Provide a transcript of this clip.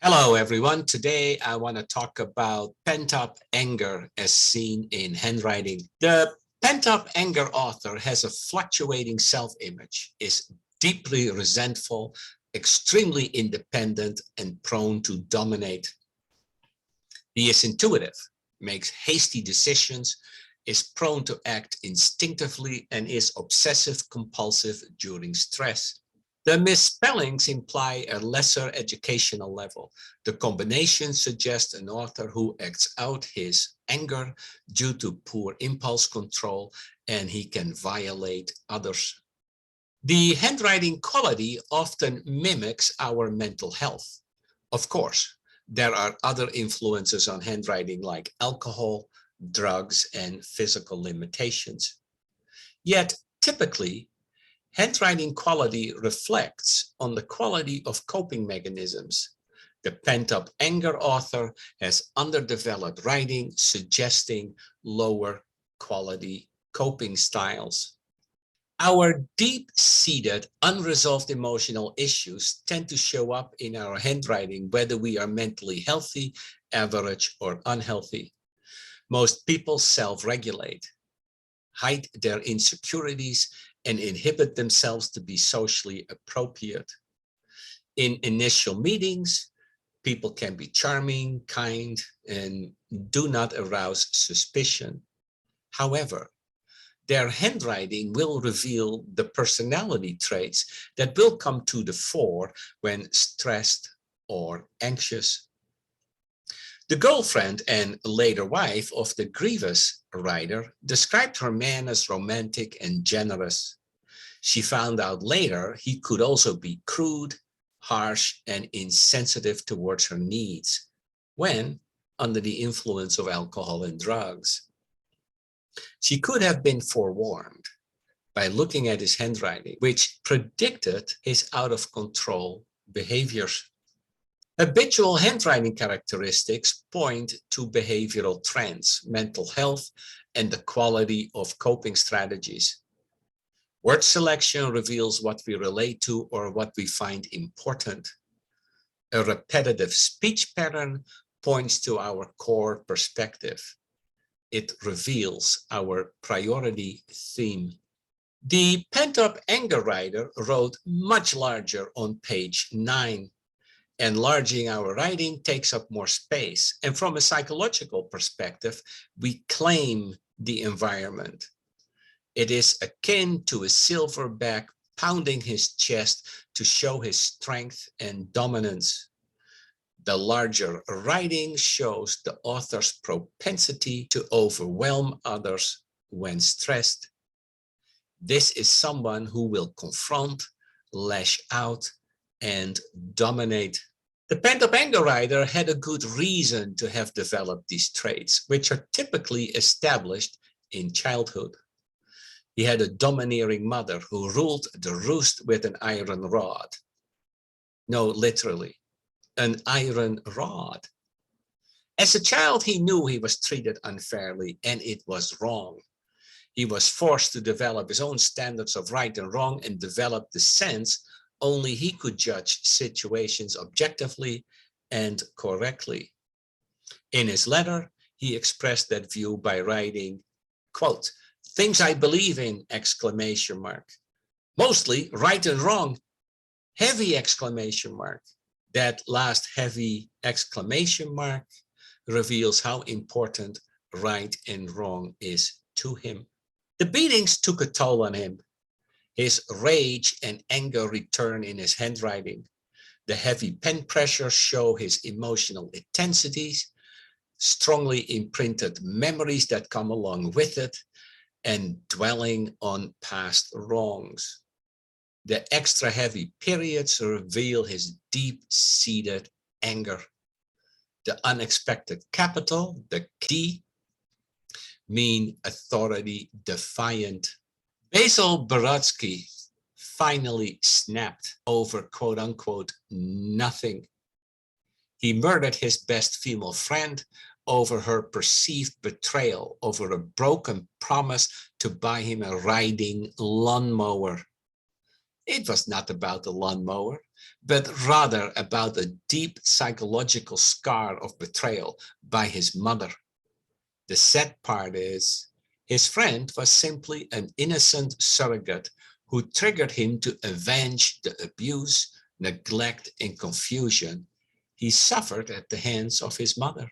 Hello, everyone. Today, I want to talk about pent-up anger as seen in handwriting. The pent-up anger author has a fluctuating self-image, is deeply resentful, extremely independent, and prone to dominate. He is intuitive, makes hasty decisions, is prone to act instinctively, and is obsessive-compulsive during stress. The misspellings imply a lesser educational level. The combination suggests an author who acts out his anger due to poor impulse control, and he can violate others. The handwriting quality often mimics our mental health. Of course, there are other influences on handwriting like alcohol, drugs, and physical limitations. Yet, typically, handwriting quality reflects on the quality of coping mechanisms. The pent-up anger author has underdeveloped writing, suggesting lower quality coping styles. Our deep-seated, unresolved emotional issues tend to show up in our handwriting, whether we are mentally healthy, average, or unhealthy. Most people self-regulate, hide their insecurities, and inhibit themselves to be socially appropriate. In initial meetings, people can be charming, kind, and do not arouse suspicion. However, their handwriting will reveal the personality traits that will come to the fore when stressed or anxious. The girlfriend and later wife of the grievous writer described her man as romantic and generous. She found out later he could also be crude, harsh, and insensitive towards her needs when under the influence of alcohol and drugs. She could have been forewarned by looking at his handwriting, which predicted his out-of-control behaviors. Habitual handwriting characteristics point to behavioral trends, mental health, and the quality of coping strategies. Word selection reveals what we relate to or what we find important. A repetitive speech pattern points to our core perspective. It reveals our priority theme. The pent-up anger writer wrote much larger on page 9. Enlarging our writing takes up more space. And from a psychological perspective, we claim the environment. It is akin to a silverback pounding his chest to show his strength and dominance. The larger writing shows the author's propensity to overwhelm others when stressed. This is someone who will confront, lash out, and dominate. The pent-up anger writer had a good reason to have developed these traits, which are typically established in childhood. He had a domineering mother who ruled the roost with an iron rod. No, literally, an iron rod. As a child, he knew he was treated unfairly, and it was wrong. He was forced to develop his own standards of right and wrong and develop the sense only he could judge situations objectively and correctly. In his letter, he expressed that view by writing, quote, "Things I believe in, exclamation mark. Mostly right and wrong, heavy exclamation mark." That last heavy exclamation mark reveals how important right and wrong is to him. The beatings took a toll on him. His rage and anger return in his handwriting. The heavy pen pressure show his emotional intensities, strongly imprinted memories that come along with it, and dwelling on past wrongs. The extra heavy periods reveal his deep-seated anger. The unexpected capital, the D, mean authority defiant. Basil Borutski finally snapped over quote-unquote nothing. He murdered his best female friend over her perceived betrayal, over a broken promise to buy him a riding lawnmower. It was not about the lawnmower, but rather about the deep psychological scar of betrayal by his mother. The sad part is, his friend was simply an innocent surrogate who triggered him to avenge the abuse, neglect, and confusion he suffered at the hands of his mother.